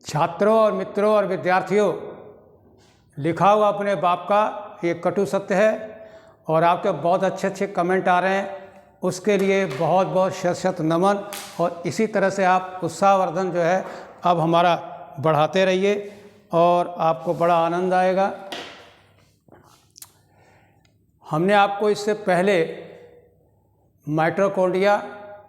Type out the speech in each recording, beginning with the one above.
छात्रों और मित्रों और विद्यार्थियों, लिखा हुआ अपने बाप का ये कटु सत्य है और आपके बहुत अच्छे अच्छे कमेंट आ रहे हैं, उसके लिए बहुत बहुत शत शत नमन। और इसी तरह से आप उत्साहवर्धन जो है अब हमारा बढ़ाते रहिए और आपको बड़ा आनंद आएगा। हमने आपको इससे पहले mitochondria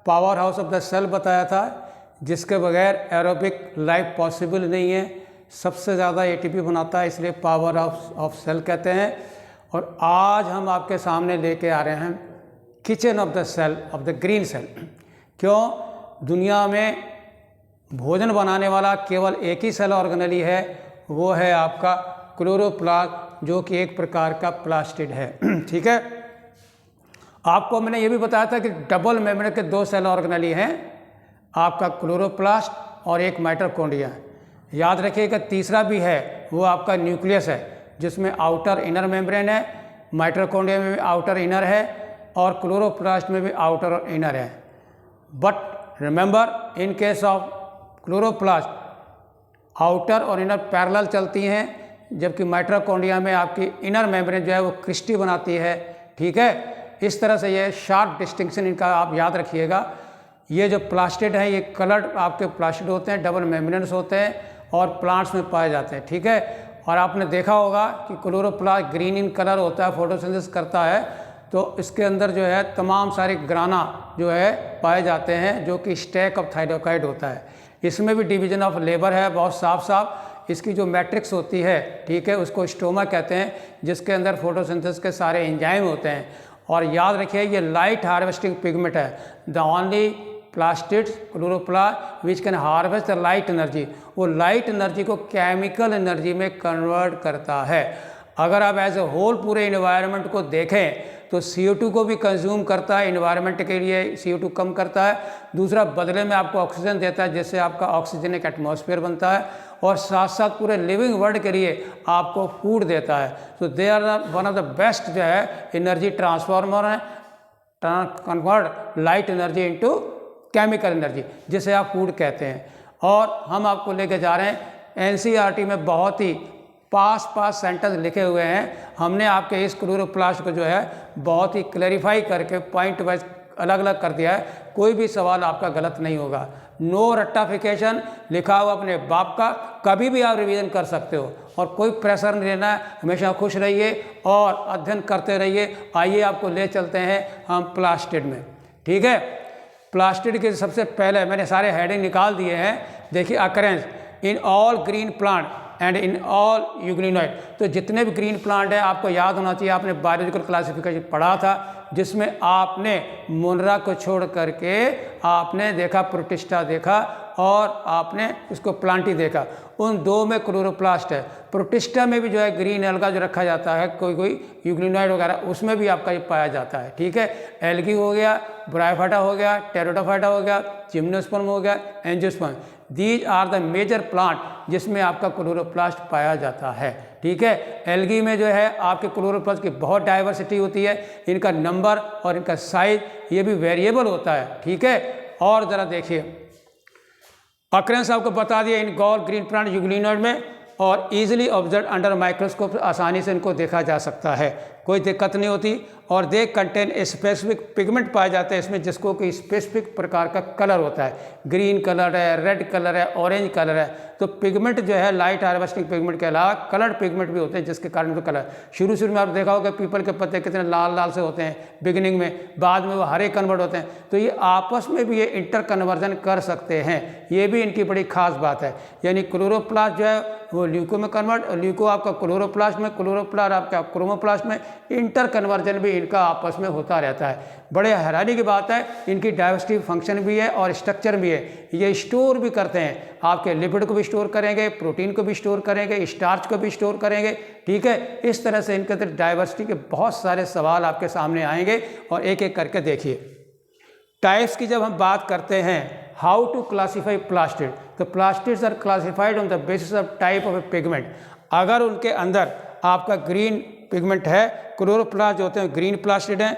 power house of the cell बताया था, जिसके बगैर एरोबिक लाइफ पॉसिबल नहीं है। सबसे ज़्यादा एटीपी बनाता है, इसलिए पावर हाउस ऑफ सेल कहते हैं। और आज हम आपके सामने लेके आ रहे हैं kitchen of the cell of the green cell. क्यों? दुनिया में भोजन बनाने वाला केवल एक ही सेल ऑर्गेनेली है, वो है आपका क्लोरोप्लास्ट, जो कि एक प्रकार का प्लास्टिड है। ठीक है, आपको मैंने ये भी बताया था कि डबल मेम्ब्रेन के दो सेल ऑर्गेनेली हैं, आपका क्लोरोप्लास्ट और एक माइटोकॉन्ड्रिया। याद रखिएगा तीसरा भी है, वो आपका न्यूक्लियस है, जिसमें आउटर इनर मेम्ब्रेन है। माइटोकॉन्ड्रिया में भी आउटर इनर है और क्लोरोप्लास्ट में भी आउटर और इनर है। But remember, in case of chloroplast outer और इनर पैरेलल चलती हैं, जबकि माइटोकॉन्ड्रिया में आपकी इनर मेम्ब्रेन जो है वो क्रिस्टी बनाती है। ठीक है, इस तरह से ये शार्प डिस्टिंक्शन इनका आप याद रखिएगा। ये जो प्लास्टिड हैं, ये कलर्ड आपके प्लास्टिड होते हैं, डबल मेम्ब्रेन्स होते हैं और प्लांट्स में पाए जाते हैं। ठीक है, और आपने देखा होगा कि क्लोरोप्लास्ट ग्रीन इन कलर होता है, फोटोसिंथेसिस करता है, तो इसके अंदर जो है तमाम सारे ग्राना जो है पाए जाते हैं, जो कि स्टैक ऑफ थाइरोकाइड होता है। इसमें भी डिवीजन ऑफ लेबर है बहुत साफ साफ। इसकी जो मैट्रिक्स होती है, ठीक है, उसको स्टोमा कहते हैं, जिसके अंदर फोटोसिंथेसिस के सारे एंजाइम होते हैं। और याद रखिए ये लाइट हार्वेस्टिंग पिगमेंट है, the only plastids chloroplast which can harvest the light energy. वो लाइट एनर्जी को केमिकल एनर्जी में कन्वर्ट करता है। अगर आप एज ए होल पूरे इन्वायरमेंट को देखें तो CO2 को भी कंज्यूम करता है, इन्वायरमेंट के लिए CO2 कम करता है। दूसरा, बदले में आपको ऑक्सीजन देता है, जिससे आपका ऑक्सीजनिक एटमॉस्फेयर बनता है, और साथ साथ पूरे लिविंग वर्ल्ड के लिए आपको फूड देता है। तो they are one of the best जो है एनर्जी ट्रांसफार्मर है, convert light energy into chemical energy, जिसे आप फूड कहते हैं। और हम आपको लेके जा रहे हैं NCERT में बहुत ही पास सेंटेंस लिखे हुए हैं। हमने आपके इस क्लोरोप्लास्ट को जो है बहुत ही क्लैरिफाई करके पॉइंट वाइज अलग अलग कर दिया है। कोई भी सवाल आपका गलत नहीं होगा। नो रट्टाफिकेशन, लिखा हुआ अपने बाप का, कभी भी आप रिवीजन कर सकते हो और कोई प्रेशर नहीं लेना है। हमेशा खुश रहिए और अध्ययन करते रहिए। आइए आपको ले चलते हैं हम प्लास्टिड में। ठीक है, प्लास्टिड के सबसे पहले मैंने सारे हेडिंग निकाल दिए हैं। देखिए, occurrence in all green plant and in all euglenoid. तो जितने भी ग्रीन प्लांट हैं आपको याद होना चाहिए, आपने बायोलॉजिकल क्लासिफिकेशन पढ़ा था, जिसमें आपने मोनरा को छोड़ करके आपने देखा प्रोटिस्टा देखा और आपने उसको प्लांटी देखा। उन दो में क्लोरोप्लास्ट है। प्रोटिस्टा में भी जो है ग्रीन एल्गा जो रखा जाता है, कोई यूग्लिनॉइड वगैरह, उसमें भी आपका ये पाया जाता है। ठीक है, एल्गी हो गया, ब्रायोफाइटा हो गया, टेरोडोफाइटा हो गया, जिम्नोस्पर्म हो गया, angiosperm. These are the major plant जिसमें आपका क्लोरोप्लास्ट पाया जाता है। ठीक है, एल्गी में जो है आपके क्लोरोप्लास्ट की बहुत डाइवर्सिटी होती है। इनका नंबर और इनका साइज ये भी वेरिएबल होता है। ठीक है, और ज़रा देखिए, अक्रेंस आपको बता दिया in all green plant euglenoid में, और इजीली ऑब्जर्व अंडर माइक्रोस्कोप, आसानी से इनको देखा जा सकता है, कोई दिक्कत नहीं होती। और दे कंटेन स्पेसिफिक पिगमेंट पाए जाते हैं इसमें, जिसको कि स्पेसिफिक प्रकार का कलर होता है। ग्रीन कलर है, रेड कलर है, ऑरेंज कलर है। तो पिगमेंट जो है लाइट हार्वेस्टिंग पिगमेंट के अलावा कलर्ड पिगमेंट भी होते हैं, जिसके कारण तो कलर शुरू में आप देखा होगा पीपल के पत्ते कितने लाल लाल से होते हैं बिगिनिंग में, बाद में वो हरे कन्वर्ट होते हैं। तो ये आपस में भी ये इंटर कन्वर्जन कर सकते हैं, ये भी इनकी बड़ी खास बात है। यानी क्लोरोप्लास्ट जो है वो ल्यूको में कन्वर्ट, और ल्यूको आपका क्लोरोप्लास्ट में, क्लोरोप्लास्ट आपका क्रोमोप्लास्ट में, इंटर कन्वर्जन भी इनका आपस में होता रहता है। बड़े हैरानी की बात है, इनकी डाइवर्सिटी फंक्शन भी है और स्ट्रक्चर भी है। ये स्टोर भी करते हैं, आपके लिपिड को भी स्टोर करेंगे, प्रोटीन को भी स्टोर करेंगे, स्टार्च को भी स्टोर करेंगे। ठीक है, इस तरह से इनके अंदर डाइवर्सिटी के बहुत सारे सवाल आपके सामने आएंगे और एक एक करके देखिए। टाइप्स की जब हम बात करते हैं, हाउ टू क्लासीफाई प्लास्टिड, तो plastids are classified on the basis of type of a pigment. अगर उनके अंदर आपका ग्रीन पिगमेंट है, क्लोरोप्लास्ट जो होते हैं ग्रीन प्लास्टिड हैं,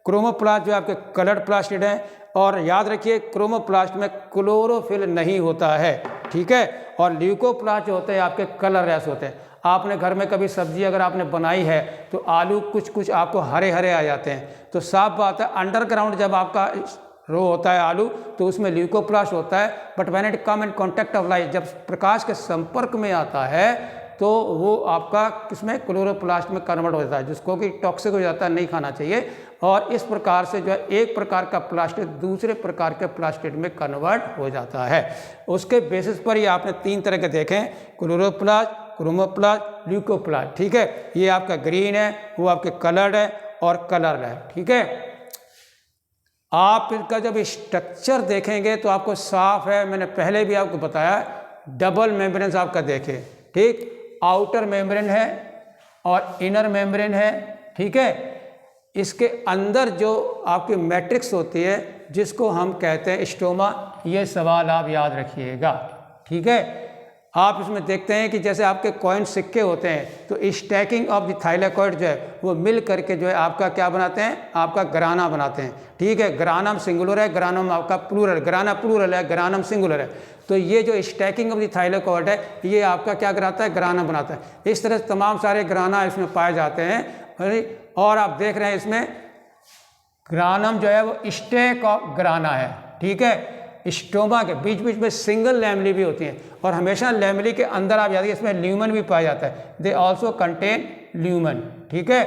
क्रोमोप्लास्ट जो आपके कलर्ड प्लास्टिड हैं, और याद रखिए क्रोमोप्लास्ट में क्लोरोफिल नहीं होता है। ठीक है, और ल्यूकोप्लास्ट जो होते हैं आपके कलरलेस होते हैं। आपने घर में कभी सब्जी अगर आपने बनाई है तो आलू कुछ कुछ आपको हरे हरे आ जाते हैं, तो साफ बात है अंडरग्राउंड जब आपका रो होता है आलू तो उसमें ल्यूकोप्लास्ट होता है, but when it come in contact of light, जब प्रकाश के संपर्क में आता है तो वो आपका किसमें क्लोरोप्लास्ट में कन्वर्ट हो जाता है, जिसको कि टॉक्सिक हो जाता है, नहीं खाना चाहिए। और इस प्रकार से जो है एक प्रकार का प्लास्टिक दूसरे प्रकार के प्लास्टिक में कन्वर्ट हो जाता है। उसके बेसिस पर ही आपने 3 तरह के देखे, क्लोरोप्लास्ट, क्रोमोप्लास्ट, ल्यूकोप्लास्ट। ठीक है, ये आपका ग्रीन है, वो आपके कलर्ड है और कलर है। ठीक है, आप इनका जब स्ट्रक्चर देखेंगे तो आपको साफ है, मैंने पहले भी आपको बताया, डबल मेम्ब्रेन आपका देखें। ठीक, आउटर मेम्ब्रेन है और इनर मेम्ब्रेन है। ठीक है, इसके अंदर जो आपकी मैट्रिक्स होती है जिसको हम कहते हैं स्टोमा, ये सवाल आप याद रखिएगा। ठीक है, आप इसमें देखते हैं कि जैसे आपके कॉइन सिक्के होते हैं तो स्टैकिंग ऑफ द थाइलेकॉइड जो है वो मिल करके जो है आपका क्या बनाते हैं, आपका ग्राना बनाते हैं। ठीक है, ग्रानम सिंगुलर है, ग्रानम आपका प्लूरल, ग्राना प्लूरल है, ग्रानम सिंगुलर है। तो ये जो स्टैकिंग ऑफ द थाइलेकॉइड है ये आपका क्या कराता है, ग्राना बनाता है। इस तरह से तमाम सारे ग्राना इसमें पाए जाते हैं। और आप देख रहे हैं इसमें ग्रानम जो है वो स्टैक ऑफ ग्राना है। ठीक है, स्टोमा के बीच बीच में सिंगल लैमली भी होती हैं और हमेशा लैमली के अंदर आप याद रखिए इसमें ल्यूमन भी पाया जाता है, दे ऑल्सो कंटेन ल्यूमन। ठीक है,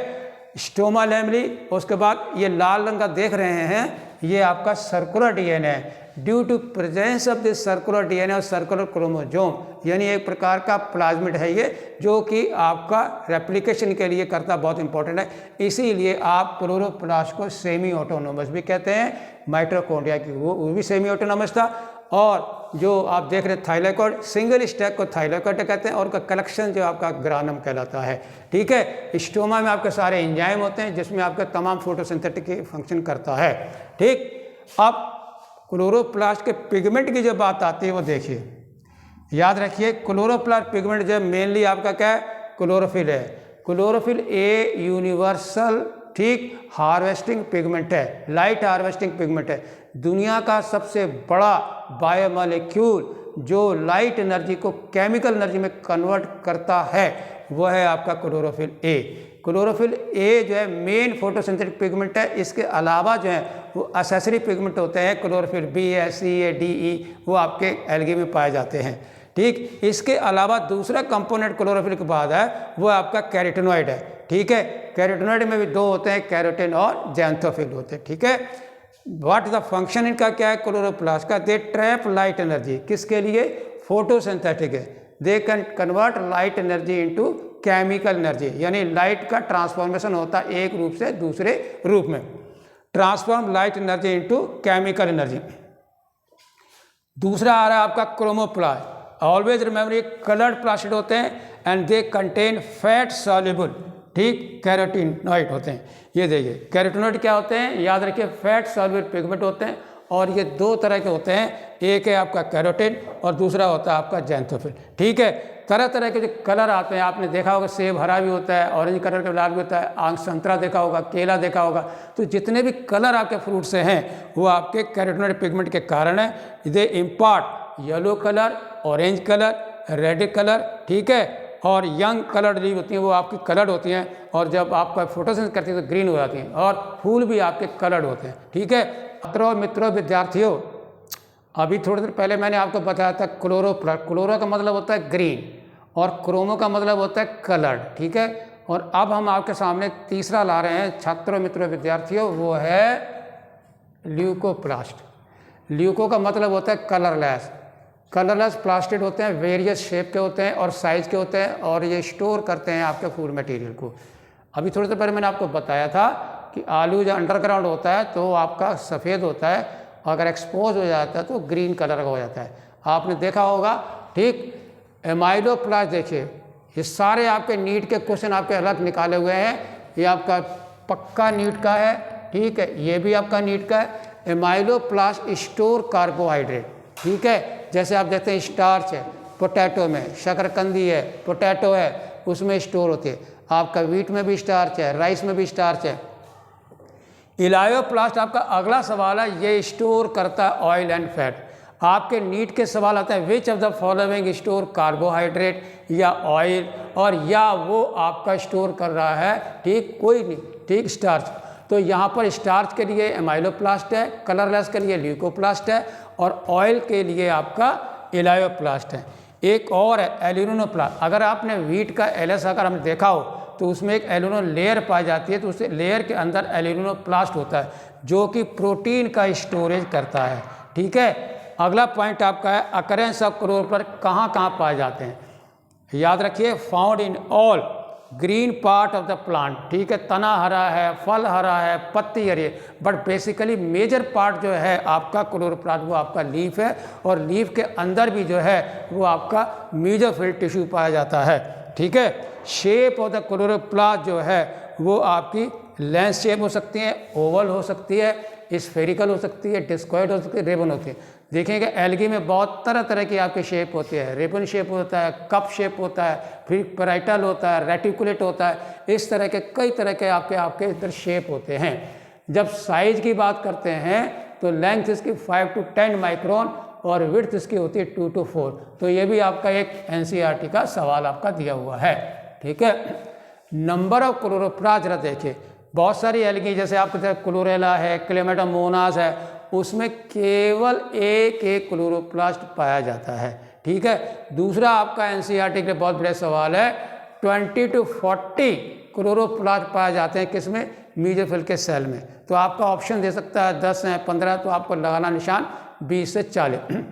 स्टोमा लैमली। उसके बाद ये लाल रंग का देख रहे हैं ये आपका सर्कुलर डीएनए है, due to presence of this circular DNA और सर्कुलर क्रोमोसोम, यानी एक प्रकार का प्लाज्मिड है ये जो कि आपका रेप्लिकेशन के लिए करता बहुत इंपॉर्टेंट है। इसीलिए आप क्लोरोप्लास्ट को सेमी ऑटोनोमस भी कहते हैं, माइटोकॉन्ड्रिया की वो भी सेमी ऑटोनोमस था। और जो आप देख रहे हैं थाइलेकॉइड, सिंगल स्टैक को थाइलेकॉइड कहते हैं और का कलेक्शन जो आपका ग्रानम कहलाता है। ठीक है, स्टोमा में आपके सारे एंजाइम होते हैं जिसमें आपका तमाम फोटोसिंथेटिक फंक्शन करता है। ठीक, अब क्लोरोप्लास्ट के पिगमेंट की जो बात आती है वो देखिए, याद रखिए क्लोरोप्लास्ट पिगमेंट जो मेनली आपका क्या है, क्लोरोफिल है। क्लोरोफिल ए यूनिवर्सल, ठीक, हार्वेस्टिंग पिगमेंट है, लाइट हार्वेस्टिंग पिगमेंट है। दुनिया का सबसे बड़ा बायोमोलिक्यूल जो लाइट एनर्जी को केमिकल एनर्जी में कन्वर्ट करता है वो है आपका क्लोरोफिल ए। क्लोरोफिल ए जो है मेन फोटोसिंथेटिक पिगमेंट है। इसके अलावा जो है वो एसेसरी पिगमेंट होते हैं, क्लोरोफिल बी है, सी है, डी ई, वो आपके एल्गी में पाए जाते हैं। ठीक, इसके अलावा दूसरा कंपोनेंट क्लोरोफिल के बाद है वो आपका कैरोटीनॉइड है। ठीक है, कैरोटीनॉइड में भी 2 होते हैं, कैरोटीन और ज़ैंथोफिल होते हैं। ठीक है, व्हाट द फंक्शन इनका क्या है क्लोरोप्लास्ट का, दे ट्रैप लाइट एनर्जी, किसके लिए, फोटोसिंथेटिक है, they can convert light energy into chemical energy, यानी लाइट का ट्रांसफॉर्मेशन होता है एक रूप से दूसरे रूप में, transform light energy into chemical energy. दूसरा आ रहा है आपका क्रोमोप्लास्ट। ऑलवेज रिमेंबर ये कलर्ड प्लास्टिड होते हैं and they contain fat soluble, ठीक, कैरोटीनॉइड होते हैं। ये देखिए कैरोटीनॉइड क्या होते हैं, याद रखिए फैट सॉल्युबल पिगमेंट होते हैं और ये 2 तरह के होते हैं, एक है आपका कैरोटीन और दूसरा होता है आपका ज़ैंथोफिल। ठीक है, तरह तरह के जो कलर आते हैं आपने देखा होगा, सेब हरा भी होता है, ऑरेंज कलर का लाल भी होता है, आंख संतरा देखा होगा, केला देखा होगा। तो जितने भी कलर आपके फ्रूट से हैं वो आपके कैरोटीनॉइड पिगमेंट के कारण है। They impart yellow colour, orange colour, red colour, ठीक है, और यंग कलर्ड लीव होती हैं वो आपकी कलर्ड होती हैं और जब आपका फोटोसिंथेसिस करती है तो ग्रीन हो जाती हैं और फूल भी आपके कलर्ड होते हैं। ठीक है, मित्रों विद्यार्थियों, अभी थोड़ी देर पहले मैंने आपको बताया था क्लोरोप्लास्ट, क्लोरो का मतलब होता है ग्रीन और क्रोमो का मतलब होता है कलर्ड। ठीक है, और अब हम आपके सामने तीसरा ला रहे हैं छात्रों मित्रों विद्यार्थियों, वो है ल्यूकोप्लास्ट। ल्यूको का मतलब होता है कलरलेस। कलरलेस प्लास्टिड होते हैं, वेरियस शेप के होते हैं और साइज़ के होते हैं और ये स्टोर करते हैं आपके फूड मटेरियल को। अभी थोड़ी देर पहले मैंने आपको बताया था कि आलू जो अंडरग्राउंड होता है तो आपका सफ़ेद होता है, अगर एक्सपोज हो जाता है तो ग्रीन कलर का हो जाता है, आपने देखा होगा। ठीक, एमाइलोप्लास्ट देखिए, ये सारे आपके नीट के क्वेश्चन आपके अलग निकाले हुए हैं। ये आपका पक्का नीट का है, ठीक है, ये भी आपका नीट का है। एमाइलोप्लास्ट स्टोर कार्बोहाइड्रेट, ठीक है, जैसे आप देखते हैं स्टार्च है पोटैटो में, शकरकंदी है, पोटैटो है, उसमें स्टोर होती है। आपका वीट में भी स्टार्च है, राइस में भी स्टार्च है। इलायोप्लास्ट आपका अगला सवाल है, ये स्टोर करता है ऑयल एंड फैट। आपके नीट के सवाल आते हैं which of the following store carbohydrate या ऑयल, और या वो आपका स्टोर कर रहा है, ठीक, कोई नहीं, ठीक, स्टार्च। तो यहाँ पर स्टार्च के लिए एमाइलोप्लास्ट है, कलरलेस के लिए ल्यूकोप्लास्ट है, और ऑयल के लिए आपका इलायोप्लास्ट है। एक और है एल्यूमिनोप्लास्ट। अगर आपने वीट का एलएस अगर हमने देखा हो तो उसमें एक एल्यूमिनो लेयर पाई जाती है, तो उस लेयर के अंदर एल्यूमिनोप्लास्ट होता है जो कि प्रोटीन का स्टोरेज करता है, ठीक है। अगला पॉइंट आपका है अकरेंस ऑफ क्लोरोप्लास्ट कहाँ कहाँ पाए जाते हैं। याद रखिए found in all green part of the plant, ठीक है। तना हरा है, फल हरा है, पत्ती हरी है, बट बेसिकली मेजर पार्ट जो है आपका क्लोरोप्लास्ट वो आपका लीफ है, और लीफ के अंदर भी जो है वो आपका मेसोफिल टिश्यू पाया जाता है, ठीक है। शेप ऑफ द क्लोरोप्लास्ट जो है वो आपकी लेंस शेप हो सकती है, ओवल हो सकती है, स्फेरिकल हो सकती है, डिस्कॉइड हो सकती है, रिबन होती है। देखेंगे एल्गी में बहुत तरह तरह की आपकी शेप होती है, रिबन शेप होता है, कप शेप होता है, फिर पेराइटल होता है, रेटिकुलेट होता है, इस तरह के कई तरह के आपके इधर शेप होते हैं। जब साइज की बात करते हैं तो लेंथ इसकी 5 to 10 माइक्रोन और विड्थ इसकी होती है 2 to 4। तो ये भी आपका एक एनसीईआरटी का सवाल आपका दिया हुआ है, ठीक है। नंबर ऑफ क्लोरोप्लास्ट जरा देखिए, बहुत सारी एल्गी जैसे आपके क्लोरेला है, क्लेमेटोमोनास है, उसमें केवल एक क्लोरोप्लास्ट पाया जाता है, ठीक है। दूसरा आपका एनसीईआरटी के बहुत बड़े सवाल है 20 to 40 क्लोरोप्लास्ट पाए जाते हैं किसमें, मेसोफिल के सेल में। तो आपका ऑप्शन दे सकता है 10 है, 15, तो आपको लगाना निशान 20 से 40।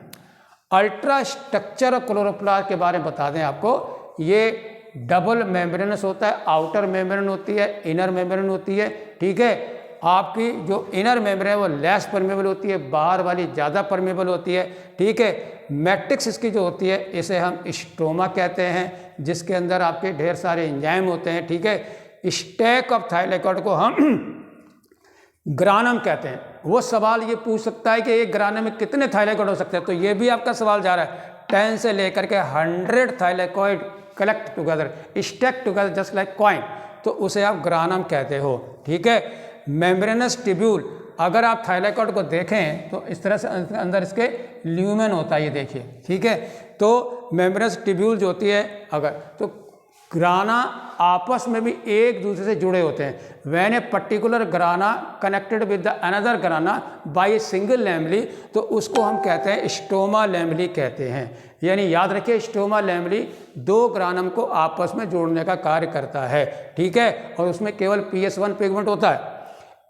अल्ट्रा स्ट्रक्चर ऑफ क्लोरोप्लास्ट के बारे में बता दें आपको, ये डबल मेम्ब्रेनस होता है, आउटर मेम्ब्रेन होती है, इनर मेम्ब्रेन होती है, ठीक है। आपकी जो इनर मेम्ब्रेन है वो लेस परमेबल होती है, बाहर वाली ज़्यादा परमेबल होती है, ठीक है। मैट्रिक्स इसकी जो होती है इसे हम स्ट्रोमा कहते हैं, जिसके अंदर आपके ढेर सारे एंजाइम होते हैं, ठीक है। स्टैक ऑफ थाइलेकॉइड को हम ग्रानम कहते हैं। वो सवाल ये पूछ सकता है कि एक ग्रानम में कितने थाइलेकॉइड हो सकते हैं, तो ये भी आपका सवाल जा रहा है 10 से लेकर के 100 thylakoid collect together, stack together just like coin, तो उसे आप ग्रानम कहते हो, ठीक है। मेम्ब्रेनस ट्यूब्यूल, अगर आप थाइलेकॉइड को देखें तो इस तरह से अंदर इसके ल्यूमेन होता है, ये देखिए, ठीक है। तो मेम्ब्रेनस ट्यूब्यूल जो होती है अगर, तो ग्राना आपस में भी एक दूसरे से जुड़े होते हैं। When a particular grana connected with the another grana by a single lamellae, तो उसको हम कहते हैं स्टोमा लैमली कहते हैं। यानी याद रखिए स्टोमा लैमली दो ग्रानम को आपस में जोड़ने का कार्य करता है, ठीक है। और उसमें केवल PS1 पिगमेंट होता है।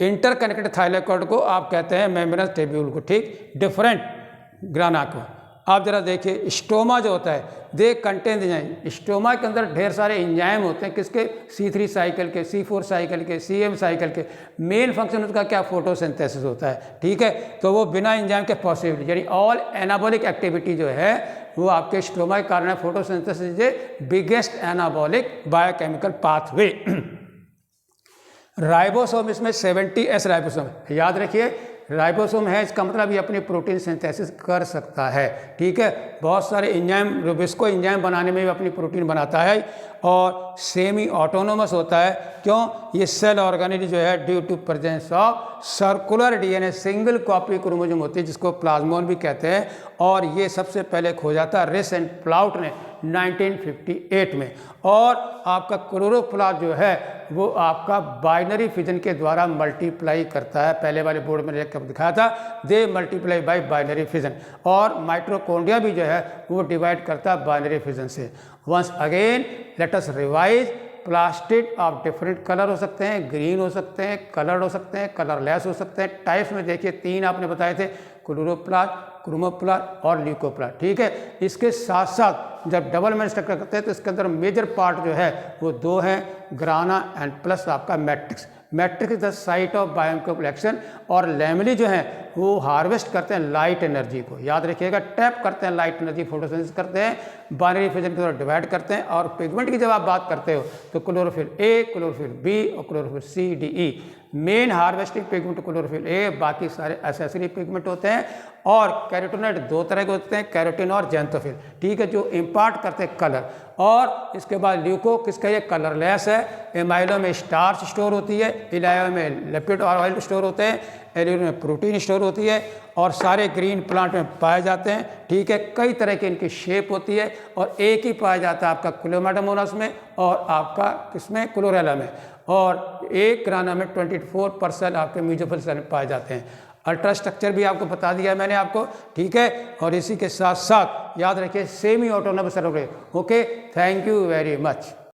इंटरकनेक्टेड थाइलेकॉइड को आप कहते हैं मेम्ब्रेनस ट्यूब्यूल को, ठीक, डिफरेंट ग्राना को। आप जरा देखिए स्टोमा जो होता है दे कंटेन एंजाइम, स्टोमा के अंदर ढेर सारे एंजाइम होते हैं, किसके, C3 साइकिल के, C4 साइकिल के, CM साइकिल के। मेन फंक्शन उसका क्या, फोटोसिंथेसिस होता है, ठीक है। तो वो बिना एंजाइम के पॉसिबल, यानी ऑल एनाबॉलिक एक्टिविटी जो है वो आपके स्टोमा के कारण है। Photosynthesis is biggest anabolic biochemical pathway. Ribosome, इसमें 70S राइबोसोम, याद रखिए राइबोसोम है, इसका मतलब ये अपनी प्रोटीन सिंथेसिस कर सकता है, ठीक है। बहुत सारे एंजाइम, रुबिस्को एंजाइम बनाने में भी अपनी प्रोटीन बनाता है, और सेमी ऑटोनोमस होता है। क्यों, ये सेल ऑर्गेनेल जो है due to presence of circular DNA, single copy chromosome होती है जिसको प्लाज्मोन भी कहते हैं, और ये सबसे पहले खोजा था रिस एंड प्लाउट ने 1958 में। और आपका क्लोरोप्लास्ट जो है वो आपका बाइनरी फिजन के द्वारा मल्टीप्लाई करता है। पहले वाले बोर्ड में दिखाया था, they multiply by binary fission. और माइटोकॉन्ड्रिया भी जो है वो डिवाइड करता है बाइनरी फिजन से। Once again let us revise, plastid of different colour हो सकते हैं, ग्रीन हो सकते हैं, कलर्ड हो सकते हैं, कलरलेस हो सकते हैं। टाइप्स में देखिए 3 आपने बताए थे, क्लोरोप्लास्ट, क्रोमोप्लास्ट और ल्यूकोप्लास्ट, ठीक है। इसके साथ साथ जब डबल मेन स्ट्रक्चर करते हैं तो इसके अंदर मेजर पार्ट जो है वो 2 हैं, ग्राना एंड प्लस आपका matrix. Matrix is the site of biochemical action, और लैमेली जो है वो हार्वेस्ट करते हैं लाइट एनर्जी को, याद रखिएगा, टैप करते हैं लाइट एनर्जी, फोटोसिंथेसिस करते हैं, बाइनरी फिजन के द्वारा डिवाइड करते हैं। और पिगमेंट की जब आप बात करते हो तो क्लोरोफिल A, क्लोरोफिल B और chlorophyll C, D, E। Main harvesting pigment chlorophyll A, बाकी सारे एसेसरी पिगमेंट होते हैं। और कैरोटीनॉइड 2 तरह के होते हैं, कैरोटीन और जेंथोफिल, ठीक है, जो इम्पार्ट करते हैं कलर। और इसके बाद ल्यूको किसका, ये कलरलेस है। एमाइलो में स्टार्च स्टोर होती है, इलायो में लिपिड और ऑयल स्टोर होते हैं, एल्यूमिनियम में प्रोटीन स्टोर होती है और सारे ग्रीन प्लांट में पाए जाते हैं। ठीक है, कई तरह की इनकी शेप होती है और एक ही पाया जाता है आपका क्लोमेडोमोनास में और आपका किसमें, क्लोरेला में, और एक ग्राना में 24% आपके म्यूजिफिल सेल में पाए जाते हैं। अल्ट्रा स्ट्रक्चर भी आपको बता दिया है मैंने आपको। ठीक है, और इसी के साथ साथ याद रखिए semi autonomous cell. Okay, thank you very much.